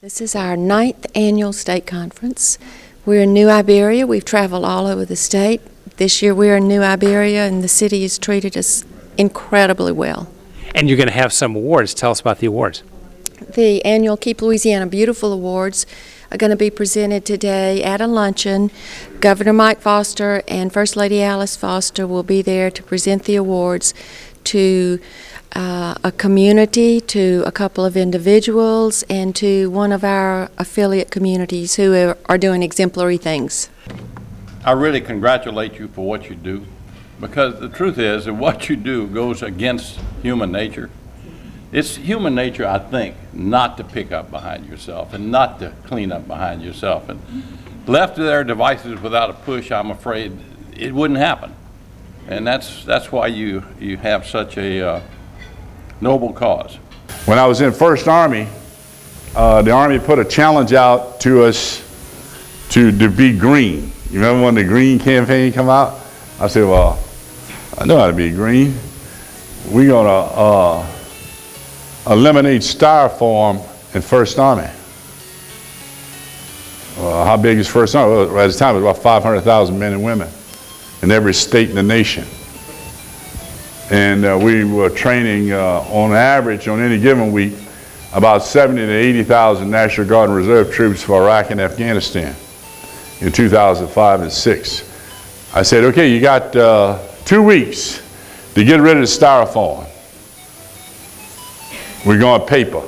This is our 9th annual state conference. We're in New Iberia. We've traveled all over the state. This year we're in New Iberia, and the city has treated us incredibly well. And you're going to have some awards. Tell us about the awards. The annual Keep Louisiana Beautiful Awards are going to be presented today at a luncheon. Governor Mike Foster and First Lady Alice Foster will be there to present the awards to a community, to a couple of individuals, and to one of our affiliate communities who are doing exemplary things. I really congratulate you for what you do, because the truth is that what you do goes against human nature. It's human nature, I think, not to pick up behind yourself and not to clean up behind yourself. And left to their devices without a push, I'm afraid it wouldn't happen. And that's why you have such a noble cause. When I was in First Army, the Army put a challenge out to us to be green. You remember when the green campaign come out? I said, well, I know how to be green. We're gonna eliminate styrofoam in First Army. How big is First Army? Well, at the time it was about 500,000 men and women in every state in the nation. And we were training on average on any given week about 70 to 80,000 National Guard and Reserve troops for Iraq and Afghanistan in 2005 and 6. I said, okay, you got 2 weeks to get rid of the styrofoam. We're going paper.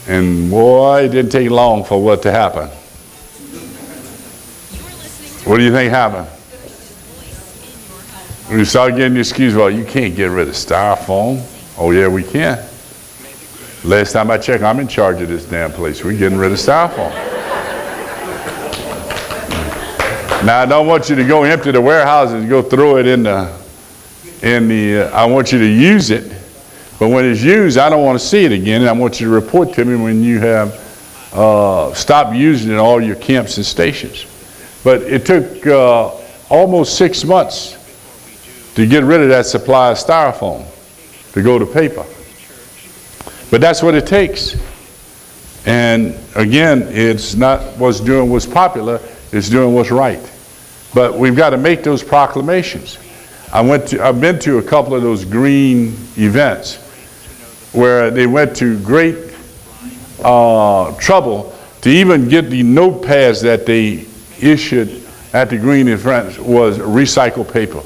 And boy, it didn't take long for what to happen. What do you think happened? We started getting the excuse, well, you can't get rid of styrofoam. Oh yeah, we can. Last time I checked, I'm in charge of this damn place. We're getting rid of styrofoam. Now I don't want you to go empty the warehouses and go throw it in the, I want you to use it. But when it's used, I don't want to see it again, and I want you to report to me when you have stopped using it in all your camps and stations. But it took almost 6 months to get rid of that supply of styrofoam, to go to paper. But that's what it takes. And again, it's not what's doing what's popular, it's doing what's right. But we've got to make those proclamations. I've been to a couple of those green events where they went to great trouble to even get the notepads that they issued at the green event was recycled paper.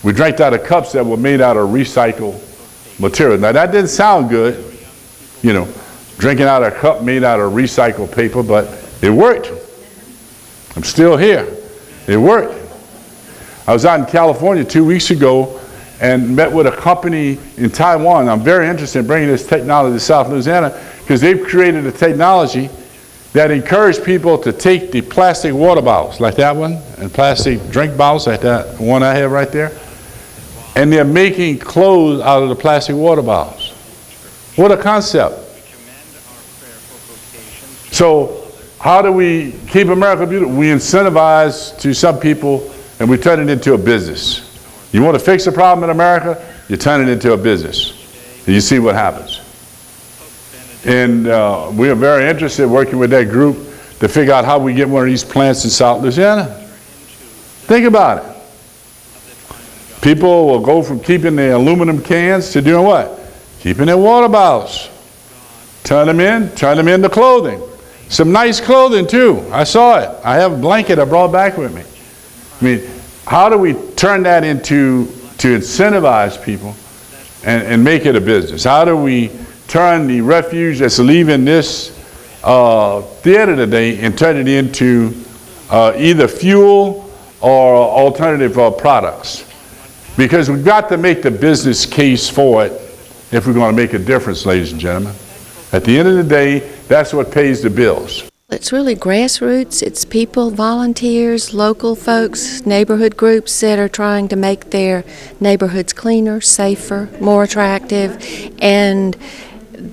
We drank out of cups that were made out of recycled material. Now that didn't sound good, you know, drinking out of a cup made out of recycled paper, but it worked. I'm still here. It worked. I was out in California 2 weeks ago and met with a company in Taiwan. I'm very interested in bringing this technology to South Louisiana because they've created a technology that encourages people to take the plastic water bottles like that one and plastic drink bottles like that one I have right there, and they're making clothes out of the plastic water bottles. What a concept. So how do we keep America beautiful? We incentivize to some people and we turn it into a business. You want to fix a problem in America, you turn it into a business. And you see what happens. And we are very interested in working with that group to figure out how we get one of these plants in South Louisiana. Think about it. People will go from keeping their aluminum cans to doing what? Keeping their water bottles. Turn them into clothing. Some nice clothing too. I saw it. I have a blanket I brought back with me. I mean, how do we turn that into, to incentivize people and make it a business? How do we turn the refuge that's leaving this theater today and turn it into either fuel or alternative products? Because we've got to make the business case for it if we're going to make a difference, ladies and gentlemen. At the end of the day, that's what pays the bills. It's really grassroots. It's people, volunteers, local folks, neighborhood groups that are trying to make their neighborhoods cleaner, safer, more attractive. And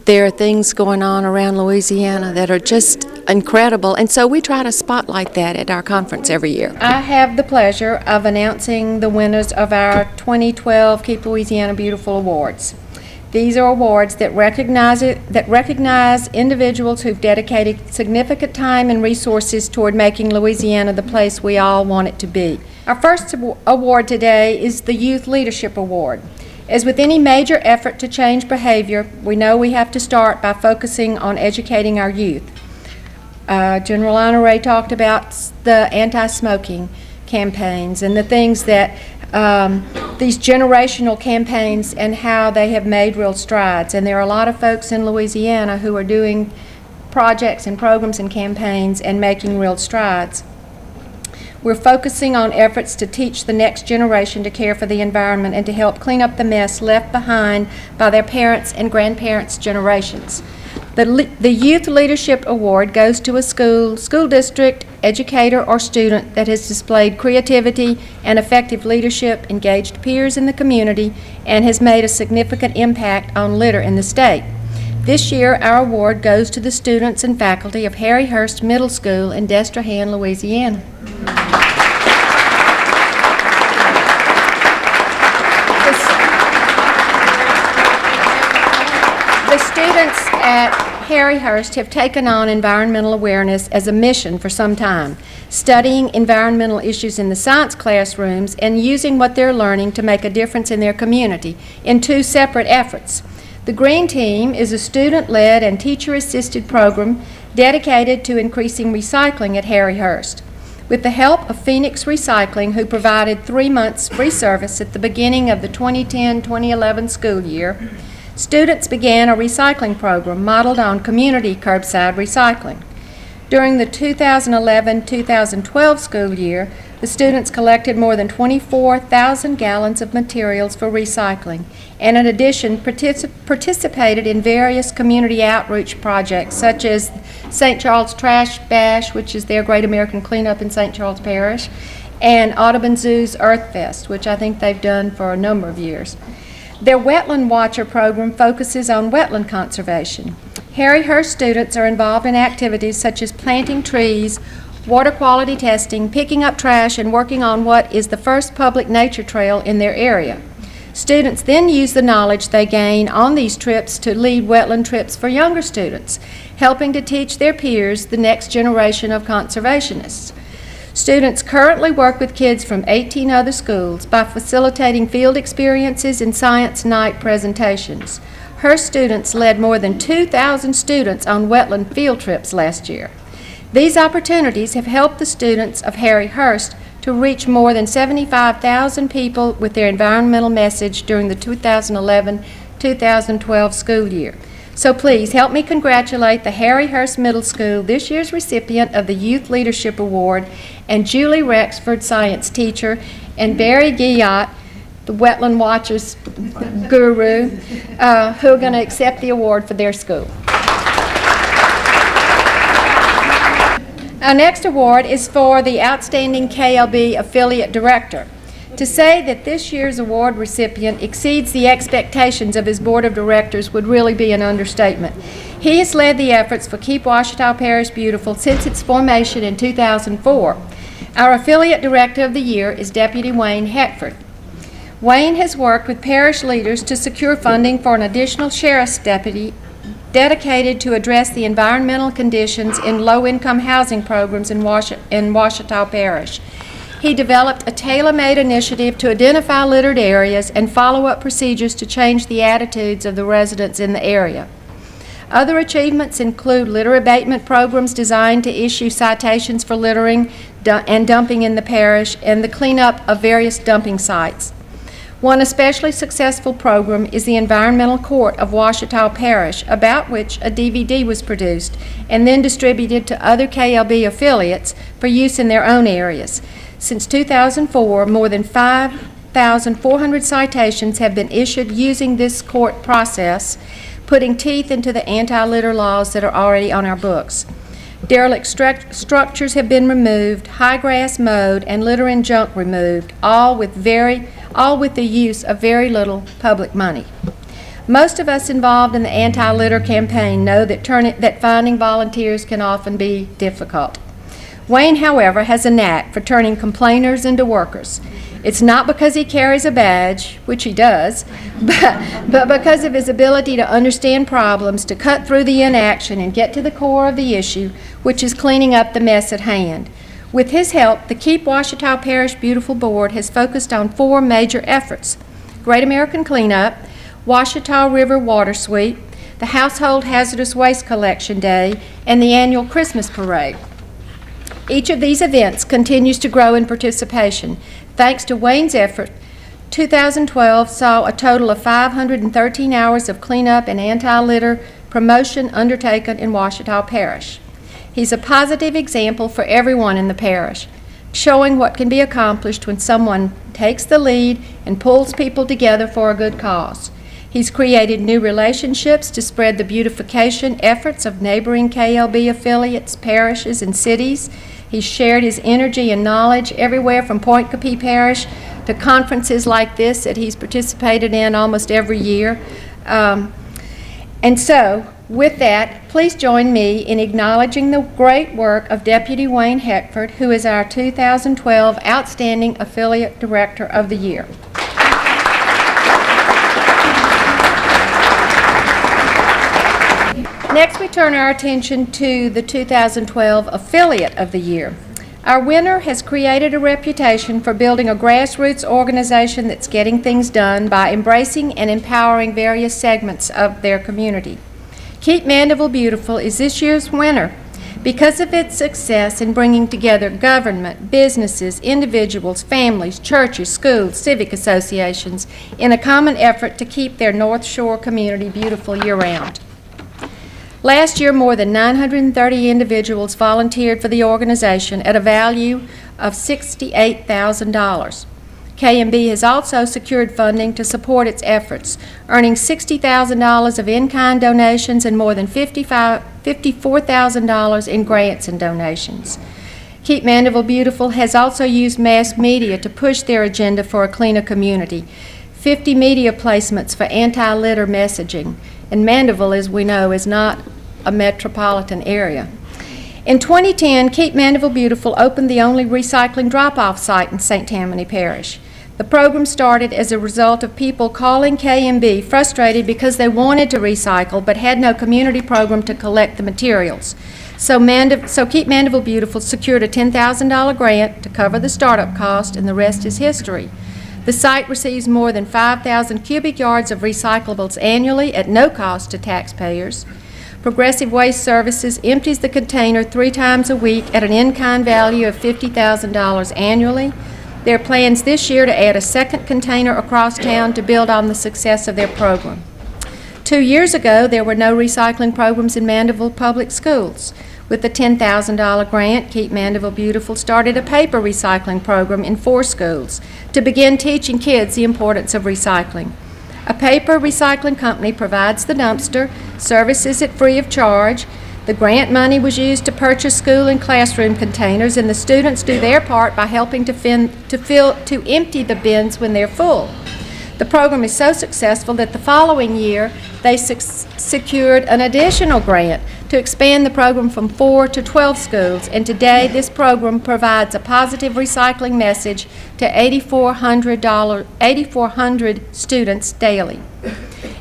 there are things going on around Louisiana that are just incredible. And so we try to spotlight that at our conference every year. I have the pleasure of announcing the winners of our 2012 Keep Louisiana Beautiful Awards. These are awards that recognize individuals who've dedicated significant time and resources toward making Louisiana the place we all want it to be. Our first award today is the Youth Leadership Award. As with any major effort to change behavior, we know we have to start by focusing on educating our youth. General Honore talked about the anti-smoking campaigns and the things that these generational campaigns and how they have made real strides. And there are a lot of folks in Louisiana who are doing projects and programs and campaigns and making real strides. We're focusing on efforts to teach the next generation to care for the environment and to help clean up the mess left behind by their parents' and grandparents' generations. The Youth Leadership Award goes to a school district, educator, or student that has displayed creativity and effective leadership, engaged peers in the community, and has made a significant impact on litter in the state. This year, our award goes to the students and faculty of Hurst Middle School in Destrehan, Louisiana. The students at Hurst have taken on environmental awareness as a mission for some time, studying environmental issues in the science classrooms and using what they're learning to make a difference in their community in two separate efforts. The Green Team is a student-led and teacher-assisted program dedicated to increasing recycling at Hurst. With the help of Phoenix Recycling, who provided 3 months free service at the beginning of the 2010-2011 school year, students began a recycling program modeled on community curbside recycling. During the 2011-2012 school year, the students collected more than 24,000 gallons of materials for recycling, and in addition participated in various community outreach projects such as St. Charles Trash Bash, which is their Great American Cleanup in St. Charles Parish, and Audubon Zoo's Earth Fest, which I think they've done for a number of years. Their Wetland Watcher program focuses on wetland conservation. Hurst students are involved in activities such as planting trees, water quality testing, picking up trash, and working on what is the first public nature trail in their area. Students then use the knowledge they gain on these trips to lead wetland trips for younger students, helping to teach their peers the next generation of conservationists. Students currently work with kids from 18 other schools by facilitating field experiences and science night presentations. Hurst students led more than 2,000 students on wetland field trips last year. These opportunities have helped the students of Hurst to reach more than 75,000 people with their environmental message during the 2011-2012 school year. So please help me congratulate the Hurst Middle School, this year's recipient of the Youth Leadership Award, and Julie Rexford, science teacher, and Barry Guillot, the Wetland Watchers guru, who are going to accept the award for their school. Our next award is for the Outstanding KLB Affiliate Director. To say that this year's award recipient exceeds the expectations of his board of directors would really be an understatement. He has led the efforts for Keep Ouachita Parish Beautiful since its formation in 2004. Our Affiliate Director of the Year is Deputy Wayne Heckford. Wayne has worked with parish leaders to secure funding for an additional sheriff's deputy dedicated to address the environmental conditions in low-income housing programs in Ouachita Parish. He developed a tailor-made initiative to identify littered areas and follow-up procedures to change the attitudes of the residents in the area. Other achievements include litter abatement programs designed to issue citations for littering and dumping in the parish, and the cleanup of various dumping sites. One especially successful program is the Environmental Court of Ouachita Parish, about which a DVD was produced and then distributed to other KLB affiliates for use in their own areas. Since 2004, more than 5,400 citations have been issued using this court process, putting teeth into the anti-litter laws that are already on our books. Derelict structures have been removed, high grass mowed, and litter and junk removed, all with the use of very little public money. Most of us involved in the anti-litter campaign know that finding volunteers can often be difficult. Wayne, however, has a knack for turning complainers into workers. It's not because he carries a badge, which he does, but because of his ability to understand problems, to cut through the inaction and get to the core of the issue, which is cleaning up the mess at hand. With his help, the Keep Ouachita Parish Beautiful Board has focused on 4 major efforts: Great American Cleanup, Ouachita River Water Sweep, the Household Hazardous Waste Collection Day, and the annual Christmas Parade. Each of these events continues to grow in participation. Thanks to Wayne's effort, 2012 saw a total of 513 hours of cleanup and anti-litter promotion undertaken in Ouachita Parish. He's a positive example for everyone in the parish, showing what can be accomplished when someone takes the lead and pulls people together for a good cause. He's created new relationships to spread the beautification efforts of neighboring KLB affiliates, parishes, and cities. He's shared his energy and knowledge everywhere from Point Capee Parish to conferences like this that he's participated in almost every year. And so, with that, please join me in acknowledging the great work of Deputy Wayne Heckford, who is our 2012 Outstanding Affiliate Director of the Year. Next, we turn our attention to the 2012 Affiliate of the Year. Our winner has created a reputation for building a grassroots organization that's getting things done by embracing and empowering various segments of their community. Keep Mandeville Beautiful is this year's winner because of its success in bringing together government, businesses, individuals, families, churches, schools, civic associations in a common effort to keep their North Shore community beautiful year-round. Last year, more than 930 individuals volunteered for the organization at a value of $68,000. KMB has also secured funding to support its efforts, earning $60,000 of in-kind donations and more than $54,000 in grants and donations. Keep Mandeville Beautiful has also used mass media to push their agenda for a cleaner community. 50 media placements for anti-litter messaging, and Mandeville, as we know, is not a metropolitan area. In 2010, Keep Mandeville Beautiful opened the only recycling drop-off site in St. Tammany Parish. The program started as a result of people calling KMB frustrated because they wanted to recycle but had no community program to collect the materials. So Keep Mandeville Beautiful secured a $10,000 grant to cover the startup cost, and the rest is history. The site receives more than 5,000 cubic yards of recyclables annually at no cost to taxpayers. Progressive Waste Services empties the container 3 times a week at an in-kind value of $50,000 annually. There are plans this year to add a second container across town to build on the success of their program. 2 years ago, there were no recycling programs in Mandeville Public Schools. With the $10,000 grant, Keep Mandeville Beautiful started a paper recycling program in 4 schools to begin teaching kids the importance of recycling. A paper recycling company provides the dumpster, services it free of charge. The grant money was used to purchase school and classroom containers, and the students do their part by helping to empty the bins when they're full. The program is so successful that the following year they secured an additional grant to expand the program from 4 to 12 schools, and today this program provides a positive recycling message to 8,400 students daily.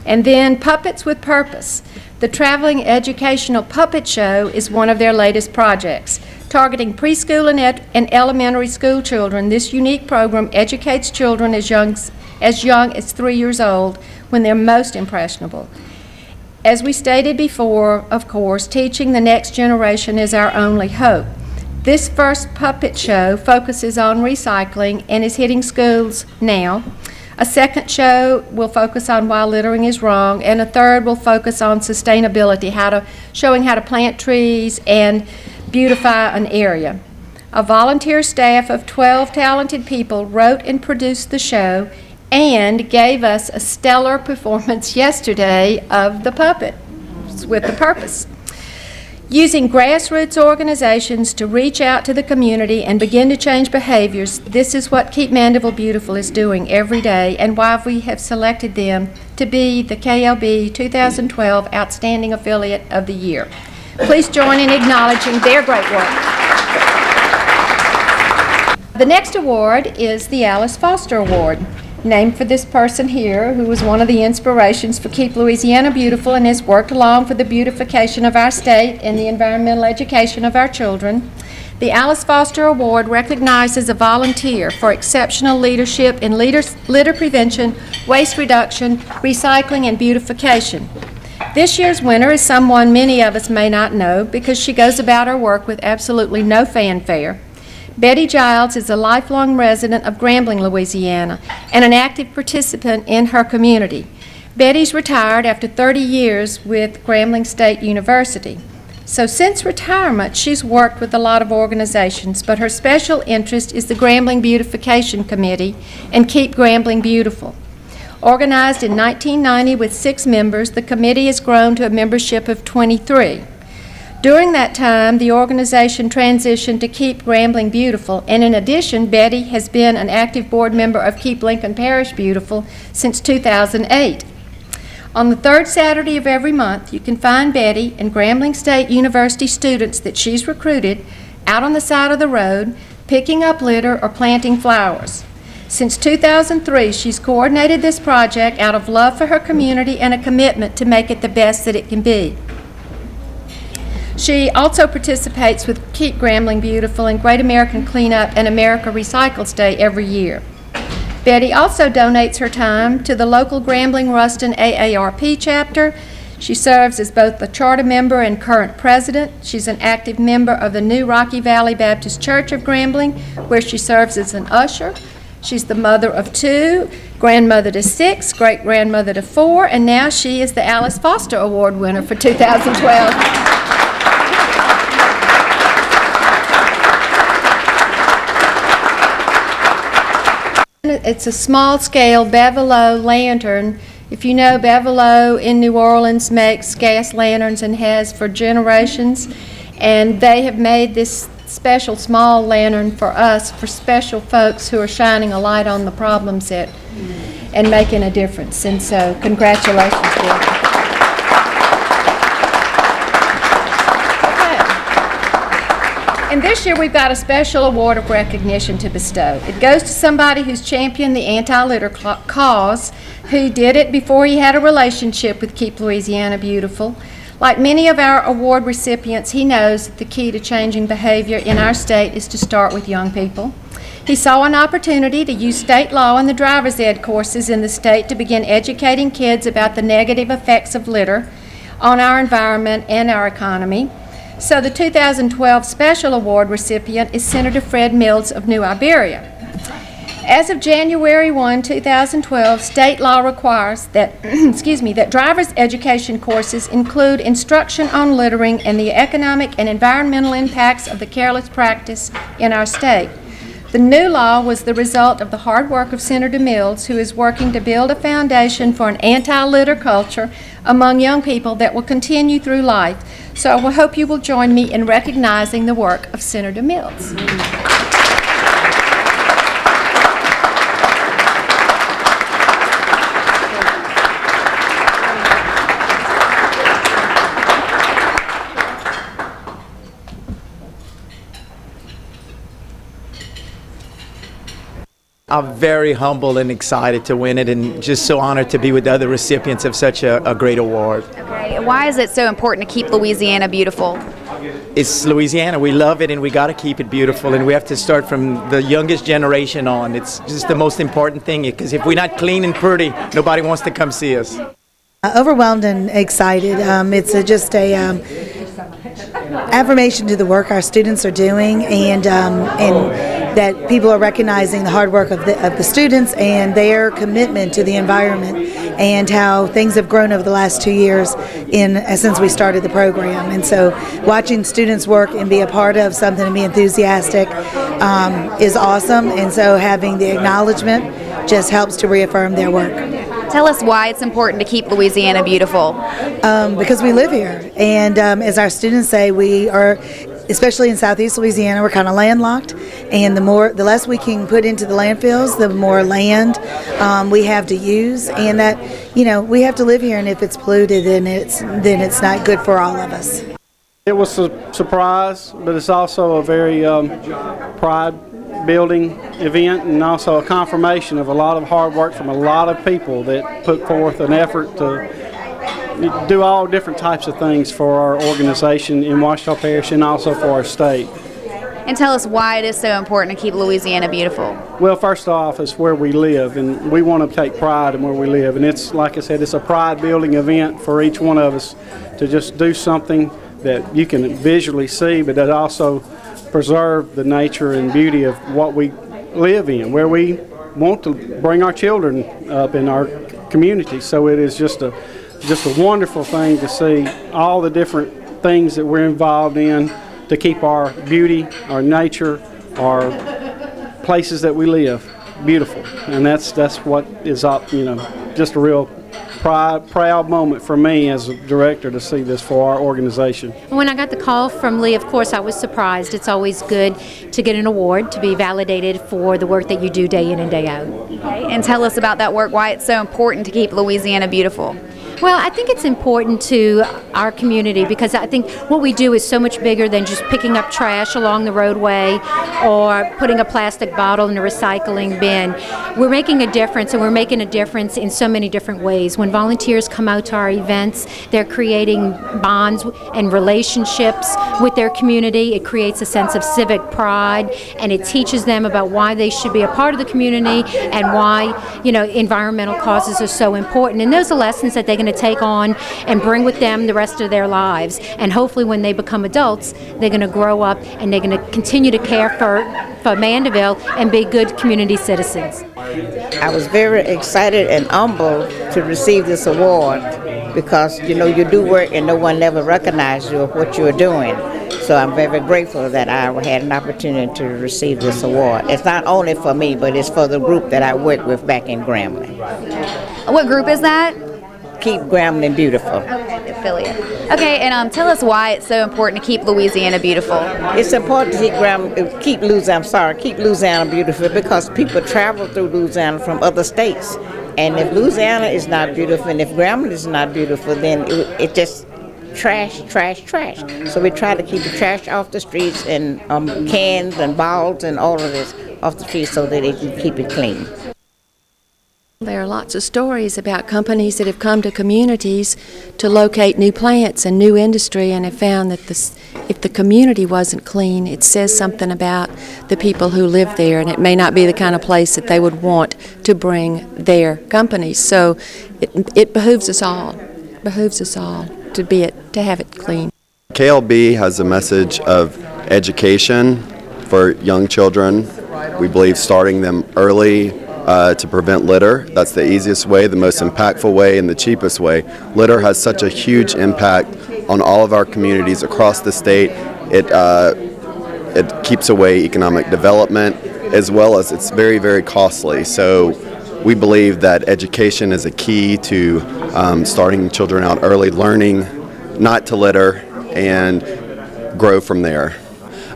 And then Puppets with Purpose. The traveling educational puppet show is one of their latest projects. Targeting preschool and elementary school children, this unique program educates children as young as 3 years old when they're most impressionable. As we stated before, of course, teaching the next generation is our only hope. This first puppet show focuses on recycling and is hitting schools now. A second show will focus on why littering is wrong, and a third will focus on sustainability, showing how to plant trees and beautify an area. A volunteer staff of 12 talented people wrote and produced the show and gave us a stellar performance yesterday of the puppet with the purpose. Using grassroots organizations to reach out to the community and begin to change behaviors, this is what Keep Mandeville Beautiful is doing every day, and why we have selected them to be the KLB 2012 Outstanding Affiliate of the Year. Please join in acknowledging their great work. The next award is the Alice Foster Award, named for this person here, who was one of the inspirations for Keep Louisiana Beautiful and has worked along for the beautification of our state and the environmental education of our children. The Alice Foster Award recognizes a volunteer for exceptional leadership in litter prevention, waste reduction, recycling, and beautification. This year's winner is someone many of us may not know because she goes about her work with absolutely no fanfare. Betty Giles is a lifelong resident of Grambling, Louisiana, and an active participant in her community. Betty's retired after 30 years with Grambling State University. So since retirement, she's worked with a lot of organizations, but her special interest is the Grambling Beautification Committee and Keep Grambling Beautiful. Organized in 1990 with 6 members, the committee has grown to a membership of 23. During that time, the organization transitioned to Keep Grambling Beautiful, and in addition, Betty has been an active board member of Keep Lincoln Parish Beautiful since 2008. On the 3rd Saturday of every month, you can find Betty and Grambling State University students that she's recruited out on the side of the road, picking up litter or planting flowers. Since 2003, she's coordinated this project out of love for her community and a commitment to make it the best that it can be. She also participates with Keep Grambling Beautiful and Great American Cleanup and America Recycles Day every year. Betty also donates her time to the local Grambling Ruston AARP chapter. She serves as both the charter member and current president. She's an active member of the new Rocky Valley Baptist Church of Grambling, where she serves as an usher. She's the mother of 2, grandmother to 6, great-grandmother to 4, and now she is the Alice Foster Award winner for 2012. It's a small-scale Bevelot lantern. If you know, Bevelot in New Orleans makes gas lanterns and has for generations, and they have made this special small lantern for us, for special folks who are shining a light on the problems that, and making a difference. And so, congratulations, Bill. And this year we've got a special award of recognition to bestow. It goes to somebody who's championed the anti-litter cause, who did it before he had a relationship with Keep Louisiana Beautiful. Like many of our award recipients, he knows that the key to changing behavior in our state is to start with young people. He saw an opportunity to use state law and the driver's ed courses in the state to begin educating kids about the negative effects of litter on our environment and our economy. So the 2012 Special Award recipient is Senator Fred Mills of New Iberia. As of January 1, 2012, state law requires that, that driver's education courses include instruction on littering and the economic and environmental impacts of the careless practice in our state. The new law was the result of the hard work of Senator Mills, who is working to build a foundation for an anti-litter culture among young people that will continue through life. So I hope you will join me in recognizing the work of Senator Mills. I'm very humble and excited to win it, and just so honored to be with the other recipients of such a great award. Okay. Why is it so important to keep Louisiana beautiful? It's Louisiana. We love it, and we got to keep it beautiful, and we have to start from the youngest generation on. It's just the most important thing, because if we're not clean and pretty, nobody wants to come see us. Overwhelmed and excited. It's just a affirmation to the work our students are doing, and that people are recognizing the hard work of the students and their commitment to the environment, and how things have grown over the last 2 years since we started the program. And so watching students work and be a part of something and be enthusiastic is awesome, and so having the acknowledgement just helps to reaffirm their work. Tell us why it's important to keep Louisiana beautiful. Because we live here, and as our students say, we are, especially in southeast Louisiana, we're kind of landlocked, and the less we can put into the landfills, the more land we have to use, and that, we have to live here, and if it's polluted, then it's not good for all of us. It was a surprise, but it's also a very building event and also a confirmation of a lot of hard work from a lot of people that put forth an effort to do all different types of things for our organization in Ouachita Parish and also for our state. And tell us why it is so important to keep Louisiana beautiful. Well, first off, it's where we live, and we want to take pride in where we live. And it's, like I said, it's a pride-building event for each one of us to just do something that you can visually see, but that also preserve the nature and beauty of what we live in, where we want to bring our children up in our community. So it is just a wonderful thing to see all the different things that we're involved in to keep our beauty, our nature, our places that we live beautiful. And that's what is up, just a real proud moment for me as a director to see this for our organization. When I got the call from Leigh, of course I was surprised. It's always good to get an award, to be validated for the work that you do day in and day out. Okay, and tell us about that work, why it's so important to keep Louisiana beautiful. Well, I think it's important to our community because I think what we do is so much bigger than just picking up trash along the roadway or putting a plastic bottle in a recycling bin. We're making a difference, and we're making a difference in so many different ways. When volunteers come out to our events, they're creating bonds and relationships with their community. It creates a sense of civic pride, and it teaches them about why they should be a part of the community and why, environmental causes are so important. And those are lessons that they can to take on and bring with them the rest of their lives. And hopefully when they become adults, they're going to grow up and they're going to continue to care for Mandeville and be good community citizens. I was very excited and humbled to receive this award because, you do work and no one ever recognizes you of what you're doing. So I'm very grateful that I had an opportunity to receive this award. It's not only for me, but it's for the group that I work with back in Grambling. What group is that? Keep Grambling beautiful. Okay, the affiliate. Okay, and tell us why it's so important to keep Louisiana beautiful. It's important to keep Louisiana beautiful because people travel through Louisiana from other states. And if Louisiana is not beautiful and if Grambling is not beautiful, then it just trash. So we try to keep the trash off the streets and cans and bottles and all of this off the streets so that they can keep it clean. There are lots of stories about companies that have come to communities to locate new plants and new industry and have found that if the community wasn't clean, it says something about the people who live there, and it may not be the kind of place that they would want to bring their companies. So it behooves us all to have it clean. KLB has a message of education for young children. We believe starting them early to prevent litter. That's the easiest way, the most impactful way, and the cheapest way. Litter has such a huge impact on all of our communities across the state. It keeps away economic development, as well as it's very, very costly. So we believe that education is a key to starting children out early, learning not to litter, and grow from there.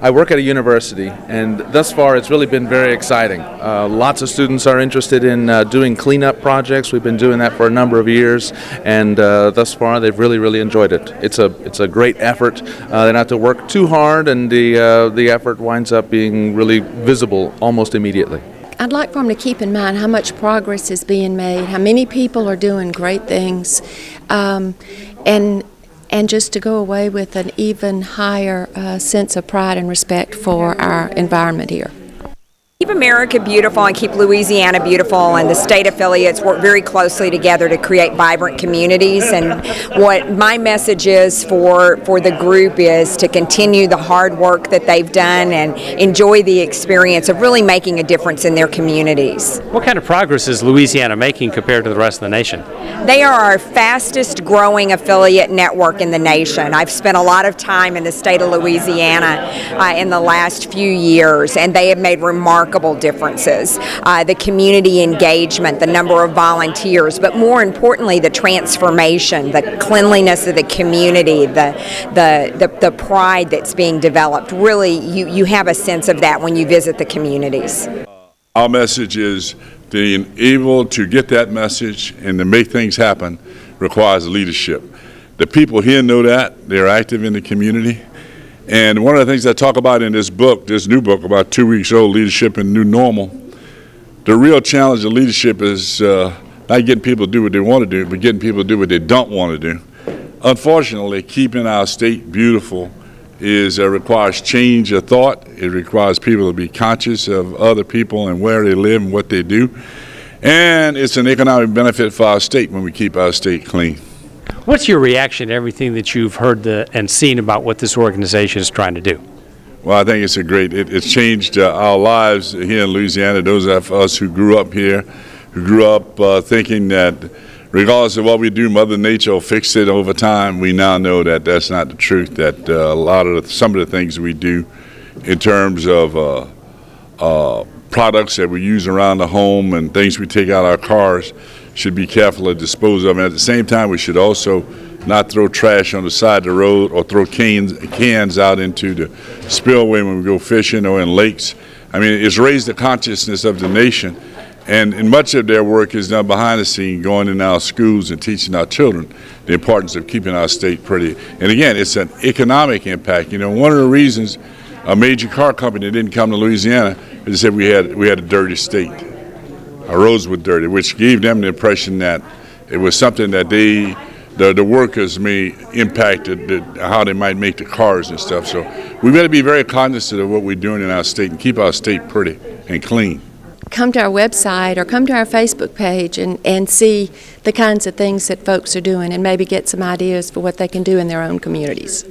I work at a university, and thus far it's really been very exciting. Lots of students are interested in doing cleanup projects. We've been doing that for a number of years, and thus far they've really enjoyed it. It's a great effort. They don't have to work too hard, and the effort winds up being really visible almost immediately. I'd like for them to keep in mind how much progress is being made, how many people are doing great things, and just to go away with an even higher sense of pride and respect for our environment here. Keep America beautiful and keep Louisiana beautiful, and the state affiliates work very closely together to create vibrant communities. And what my message is for the group is to continue the hard work that they've done and enjoy the experience of really making a difference in their communities. What kind of progress is Louisiana making compared to the rest of the nation? They are our fastest growing affiliate network in the nation. I've spent a lot of time in the state of Louisiana in the last few years, and they have made remarkable differences. The community engagement, the number of volunteers, but more importantly, the transformation, the cleanliness of the community, the pride that's being developed. Really, you have a sense of that when you visit the communities. Our message is being able to get that message and to make things happen requires leadership. The people here know that. They're active in the community, And one of the things I talk about in this book, this new book, about 2 weeks old, Leadership and New Normal, the real challenge of leadership is not getting people to do what they want to do, but getting people to do what they don't want to do. Unfortunately, keeping our state beautiful requires change of thought. It requires people to be conscious of other people and where they live and what they do. And it's an economic benefit for our state when we keep our state clean. What's your reaction to everything that you've heard and seen about what this organization is trying to do? Well, I think it's changed our lives here in Louisiana. Those of us who grew up here, who grew up thinking that regardless of what we do, Mother Nature will fix it over time. We now know that that's not the truth, that some of the things we do in terms of products that we use around the home and things we take out of our cars should be careful to dispose of. And at the same time, we should also not throw trash on the side of the road or throw cans out into the spillway when we go fishing or in lakes. I mean, it's raised the consciousness of the nation, and much of their work is done behind the scene, going in our schools and teaching our children the importance of keeping our state pretty. And again, it's an economic impact. You know, one of the reasons a major car company didn't come to Louisiana is that we had a dirty state. Our roads were dirty, which gave them the impression that it was something that the workers may impacted how they might make the cars and stuff. So we better be very cognizant of what we're doing in our state and keep our state pretty and clean. Come to our website or come to our Facebook page and see the kinds of things that folks are doing and maybe get some ideas for what they can do in their own communities.